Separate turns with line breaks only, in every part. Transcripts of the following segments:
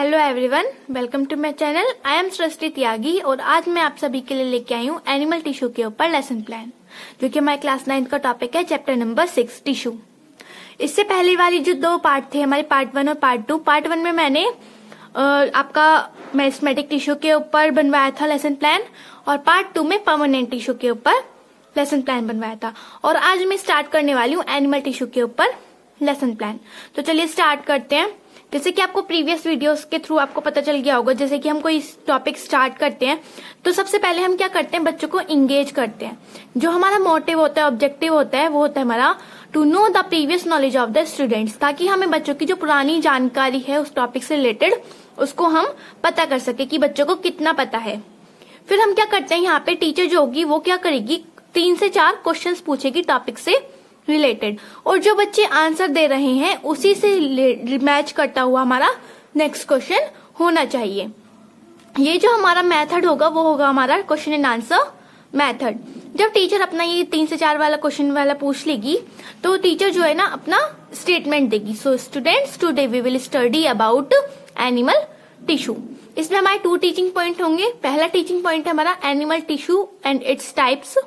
Hello everyone, welcome to my channel. I am Srishti Tyagi और आज मैं आप सभी के लिए लेके आई हूँ एनिमल टिश्यू के ऊपर लेसन प्लान, जो कि हमारे क्लास 9 का टॉपिक है, चैप्टर नंबर 6 टिश्यू। इससे पहले वाली जो दो पार्ट थे हमारे, पार्ट 1 और पार्ट 2। पार्ट 1 में मैंने आपका मेरिस्टेमेटिक टिश्यू के ऊपर बनवाया था लेसन प्लान, और पार्ट 2 में परमानेंट टिश्यू के ऊपर लेसन प्लान बनवाया था। और आज मैं स्टार्ट करने वाली हूँ एनिमल टिश्यू के ऊपर लेसन प्लान। तो चलिए स्टार्ट करते हैं। जैसे कि आपको प्रीवियस वीडियोस के थ्रू आपको पता चल गया होगा, जैसे कि हम कोई टॉपिक स्टार्ट करते हैं तो सबसे पहले हम क्या करते हैं, बच्चों को इंगेज करते हैं। जो हमारा मोटिव होता है, ऑब्जेक्टिव होता है, वो होता है हमारा to know the previous knowledge of the students, ताकि हमें बच्चों की जो पुरानी जानकारी है उस टॉपिक से रिलेटेड उसको हम पता कर सके कि बच्चों को कितना पता है। फिर हम क्या करते हैं, यहाँ पे टीचर जो होगी वो क्या करेगी, 3 से 4 क्वेश्चन पूछेगी टॉपिक से रिलेटेड, और जो बच्चे आंसर दे रहे हैं उसी से मैच करता हुआ हमारा नेक्स्ट क्वेश्चन होना चाहिए। ये जो हमारा मेथड होगा वो होगा हमारा क्वेश्चन एंड आंसर मेथड। जब टीचर अपना ये 3 से 4 वाला क्वेश्चन वाला पूछ लेगी तो टीचर जो है ना अपना स्टेटमेंट देगी। So students, today we will study about animal tissue. इसमें हमारे 2 टीचिंग पॉइंट होंगे। पहला टीचिंग पॉइंट है हमारा animal tissue and its types.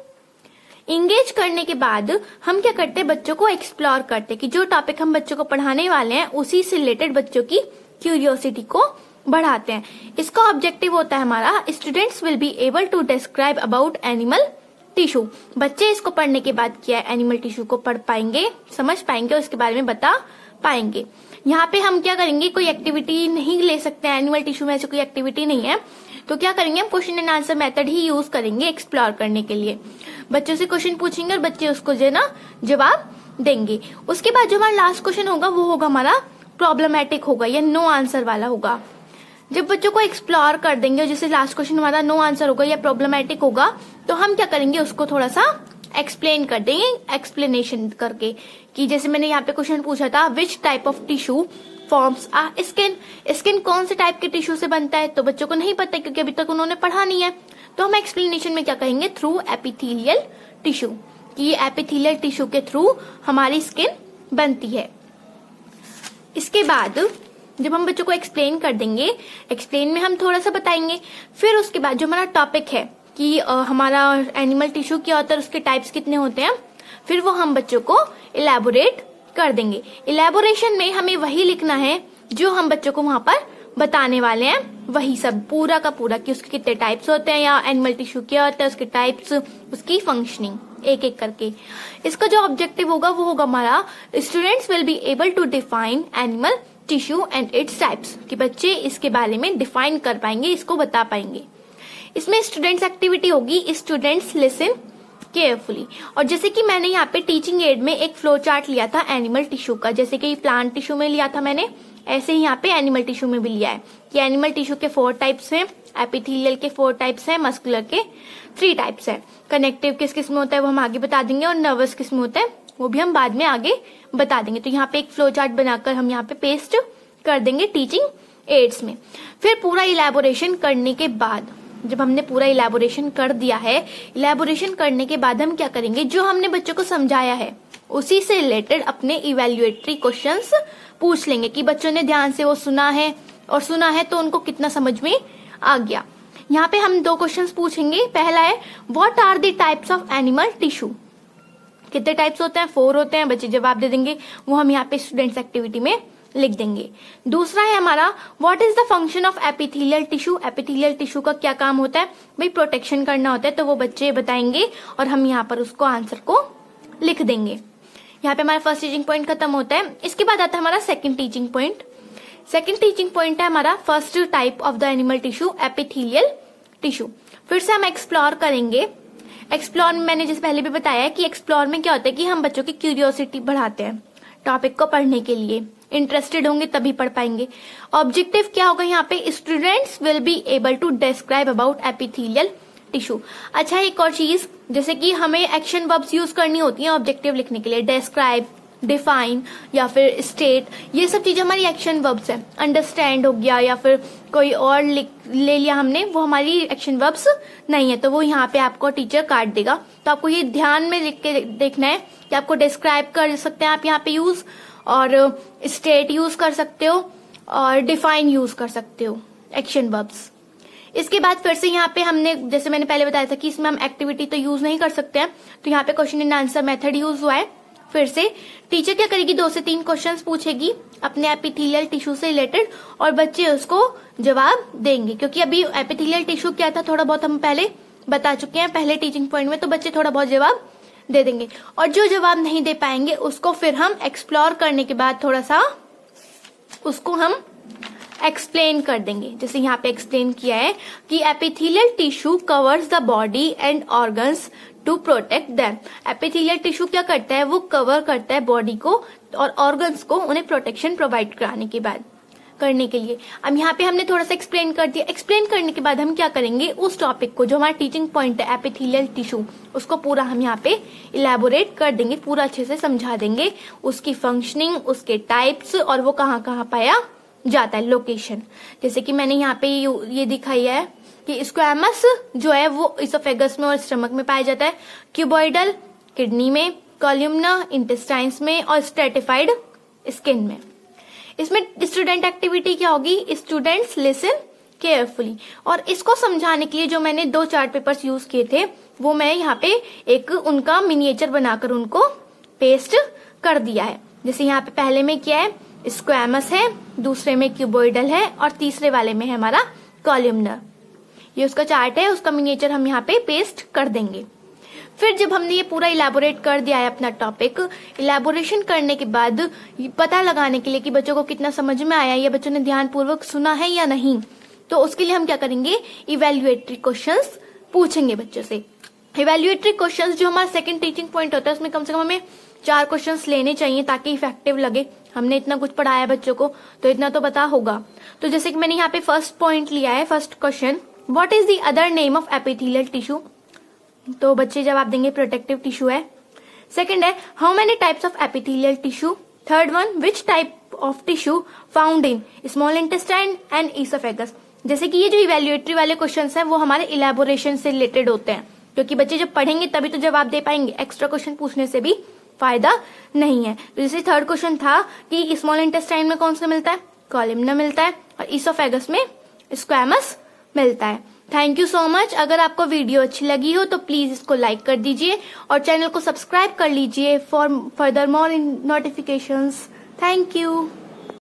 Engage करने के बाद हम क्या करते हैं, बच्चों को एक्सप्लोर करते हैं कि जो टॉपिक हम बच्चों को पढ़ाने वाले हैं उसी से रिलेटेड बच्चों की क्यूरियोसिटी को बढ़ाते हैं। इसका ऑब्जेक्टिव होता है हमारा students will be able to describe about animal tissue. बच्चे इसको पढ़ने के बाद क्या है, एनिमल टिश्यू को पढ़ पाएंगे, समझ पाएंगे, उसके बारे में बता पाएंगे। यहाँ पे हम क्या करेंगे, कोई एक्टिविटी नहीं ले सकते हैं, एनिमल टिश्यू में ऐसी कोई एक्टिविटी नहीं है। तो क्या करेंगे, हम question and answer method he use करेंगे एक्सप्लोर करने के लिए। बच्चों से क्वेश्चन पूछेंगे और बच्चे उसको जो है ना जवाब देंगे। उसके बाद जो हमारा लास्ट क्वेश्चन होगा वो होगा हमारा प्रॉब्लमेटिक होगा या नो आंसर वाला होगा। जब बच्चों को एक्सप्लोर कर देंगे और जैसे लास्ट क्वेश्चन हमारा नो आंसर होगा या प्रॉब्लमेटिक होगा, तो हम क्या करेंगे, उसको थोड़ा सा एक्सप्लेन कर देंगे, एक्सप्लेनेशन करके, कि जैसे मैंने यहाँ पे क्वेश्चन पूछा था, which type of tissue forms a skin. Skin कौन से टाइप के टिश्यू से बनता है, तो बच्चों को नहीं पता क्योंकि अभी तक उन्होंने पढ़ा नहीं है। तो हम एक्सप्लेनेशन में क्या कहेंगे, थ्रू एपिथेलियल टिश्यू, कि एपिथेलियल टिश्यू के थ्रू हमारी स्किन बनती है। इसके बाद जब हम बच्चों को एक्सप्लेन कर देंगे, एक्सप्लेन में हम थोड़ा सा बताएंगे, फिर उसके बाद जो हमारा टॉपिक है कि हमारा एनिमल टिश्यू क्या होता है, उसके टाइप्स कितने होते हैं, फिर वो हम बच्चों को इलेबोरेट कर देंगे। इलेबोरेशन में हमें वही लिखना है जो हम बच्चों को वहां पर बताने वाले हैं, वही सब पूरा का पूरा, कि उसके कितने टाइप्स होते हैं या एनिमल टिश्यू क्या होता है, उसके टाइप्स, उसकी फंक्शनिंग, एक एक करके। इसका जो ऑब्जेक्टिव होगा वो होगा हमारा students will be able to define animal tissue and its types, कि बच्चे इसके बारे में डिफाइन कर पाएंगे, इसको बता पाएंगे। इसमें स्टूडेंट्स एक्टिविटी होगी स्टूडेंट्स लिसन केयरफुली। और जैसे कि मैंने यहाँ पे टीचिंग एड में एक फ्लो चार्ट लिया था एनिमल टिश्यू का, जैसे कि प्लांट टिश्यू में लिया था मैंने, ऐसे ही यहाँ पे एनिमल टिश्यू में भी लिया है कि एनिमल टिश्यू के 4 टाइप्स हैं, एपिथेलियल के 4 टाइप्स हैं, मस्कुलर के 3 टाइप्स हैं, कनेक्टिव किस किस में होता है वो हम आगे बता देंगे, और नर्वस किस में होता है वो भी हम बाद में आगे बता देंगे। तो यहाँ पे एक फ्लो चार्ट बनाकर हम यहाँ पे पेस्ट कर देंगे टीचिंग एड्स में। फिर पूरा इलेबोरेशन करने के बाद, जब हमने पूरा इलेबोरेशन कर दिया है, इलेबोरेशन करने के बाद हम क्या करेंगे, जो हमने बच्चों को समझाया है उसी से रिलेटेड अपने इवेल्युएटरी क्वेश्चंस पूछ लेंगे कि बच्चों ने ध्यान से वो सुना है, और सुना है तो उनको कितना समझ में आ गया। यहाँ पे हम 2 क्वेश्चंस पूछेंगे। पहला है what are the types of animal tissue, कितने टाइप्स होते हैं, 4 होते हैं, बच्चे जवाब दे देंगे, वो हम यहाँ पे स्टूडेंट्स एक्टिविटी में लिख देंगे। दूसरा है हमारा what is the function of epithelial tissue. Epithelial tissue का क्या काम होता है, भाई प्रोटेक्शन करना होता है, तो वो बच्चे बताएंगे और हम यहाँ पर उसको आंसर को लिख देंगे। यहाँ पे हमारा फर्स्ट टीचिंग पॉइंट खत्म होता है। इसके बाद आता है हमारा second teaching point. Second teaching point है हमारा first type of the animal tissue, epithelial tissue. फिर से हम एक्सप्लोर करेंगे। एक्सप्लोर में मैंने जैसे पहले भी बताया है कि एक्सप्लोर में क्या होता है कि हम बच्चों की क्यूरियोसिटी बढ़ाते हैं टॉपिक को पढ़ने के लिए, इंटरेस्टेड होंगे तभी पढ़ पाएंगे। ऑब्जेक्टिव क्या होगा यहाँ पे, students will be able to describe about epithelial tissue. अच्छा, एक और चीज, जैसे कि हमें एक्शन वर्ब्स यूज करनी होती है ऑब्जेक्टिव लिखने के लिए, डिस्क्राइब, डिफाइन या फिर स्टेट, ये सब चीजें हमारी एक्शन वर्ब्स है। अंडरस्टैंड हो गया या फिर कोई और ले लिया हमने, वो हमारी एक्शन वर्ब्स नहीं है, तो वो यहाँ पे आपको टीचर काट देगा। तो आपको ये ध्यान में लिख के देखना है कि आपको डिस्क्राइब कर सकते हैं आप यहाँ पे यूज, और स्टेट यूज कर सकते हो, और डिफाइन यूज कर सकते हो, एक्शन वर्ब्स। इसके बाद फिर से यहाँ पे हमने, जैसे मैंने पहले बताया था कि इसमें हम एक्टिविटी तो यूज नहीं कर सकते हैं, तो यहाँ पे question and answer method use हुआ है। फिर से टीचर क्या करेगी, 2 से 3 क्वेश्चंस पूछेगी अपने एपिथेलियल टिश्यू से रिलेटेड और बच्चे उसको जवाब देंगे। क्योंकि अभी एपिथेलियल टिश्यू क्या था थोड़ा बहुत हम पहले बता चुके हैं पहले टीचिंग पॉइंट में, तो बच्चे थोड़ा बहुत जवाब दे देंगे। और जो जवाब नहीं दे पाएंगे उसको फिर हम एक्सप्लोर करने के बाद थोड़ा सा उसको हम एक्सप्लेन कर देंगे। जैसे यहाँ पे एक्सप्लेन किया है कि epithelial tissue covers the body and organs to protect them. Epithelial tissue क्या करता है, वो कवर करता है बॉडी को और ऑर्गन्स को, उन्हें प्रोटेक्शन प्रोवाइड कराने के बाद करने के लिए। अब यहाँ पे हमने थोड़ा सा एक्सप्लेन कर दिया। एक्सप्लेन करने के बाद हम क्या करेंगे, उस टॉपिक को जो हमारा टीचिंग पॉइंट है एपिथेलियल टिश्यू, उसको पूरा हम यहाँ पे इलेबोरेट कर देंगे, पूरा अच्छे से समझा देंगे, उसकी फंक्शनिंग, उसके टाइप्स और वो कहाँ कहाँ पाया जाता है, लोकेशन। जैसे कि मैंने यहाँ पे ये दिखाई है कि स्क्वैमस जो है वो इसोफेगस में और स्टमक में पाया जाता है, क्यूबॉइडल किडनी में, कॉलमना इंटेस्टाइन्स में और स्ट्रेटिफाइड स्किन में। इसमें स्टूडेंट एक्टिविटी क्या होगी, स्टूडेंट्स लिसन केयरफुली। और इसको समझाने के लिए जो मैंने 2 चार्ट पेपर्स यूज किए थे वो मैं यहाँ पे एक उनका मिनिएचर बनाकर उनको पेस्ट कर दिया है। जैसे यहाँ पे पहले में क्या है, स्क्वैमस है, दूसरे में क्यूबॉइडल है और तीसरे वाले में है हमारा कॉलमनर। ये उसका चार्ट है, उसका मिनिएचर हम यहाँ पे पेस्ट कर देंगे। फिर जब हमने ये पूरा इलेबोरेट कर दिया है अपना टॉपिक, इलेबोरेशन करने के बाद पता लगाने के लिए कि बच्चों को कितना समझ में आया या बच्चों ने ध्यान पूर्वक सुना है या नहीं, तो उसके लिए हम क्या करेंगे, इवेल्युएटरी क्वेश्चंस पूछेंगे बच्चों से। इवेल्युएटरी क्वेश्चंस जो हमारा सेकंड टीचिंग पॉइंट होता है उसमें कम से कम हमें 4 क्वेश्चंस लेने चाहिए ताकि इफेक्टिव लगे। हमने इतना कुछ पढ़ाया बच्चों को तो इतना तो पता होगा। तो जैसे कि मैंने यहाँ पे फर्स्ट पॉइंट लिया है, first question, what is the other name of epithelial tissue, तो बच्चे जवाब देंगे प्रोटेक्टिव टिश्यू है। सेकंड है, how many types of epithelial tissue. Third one, which type of tissue found in small intestine and oesophagus. जैसे कि ये जो इवेल्युएटरी वाले क्वेश्चंस हैं वो हमारे इलेबोरेशन से रिलेटेड होते हैं, क्योंकि बच्चे जब पढ़ेंगे तभी तो जवाब दे पाएंगे, एक्स्ट्रा क्वेश्चन पूछने से भी फायदा नहीं है। तो जैसे थर्ड क्वेश्चन था कि स्मॉल इंटेस्टाइन में कौन सा मिलता है, कॉलमना मिलता है, और इसोफेगस में स्क्वैमस मिलता है। Thank you so much. अगर आपको वीडियो अच्छी लगी हो तो प्लीज इसको लाइक कर दीजिए और चैनल को सब्सक्राइब कर लीजिए for further more notifications. Thank you.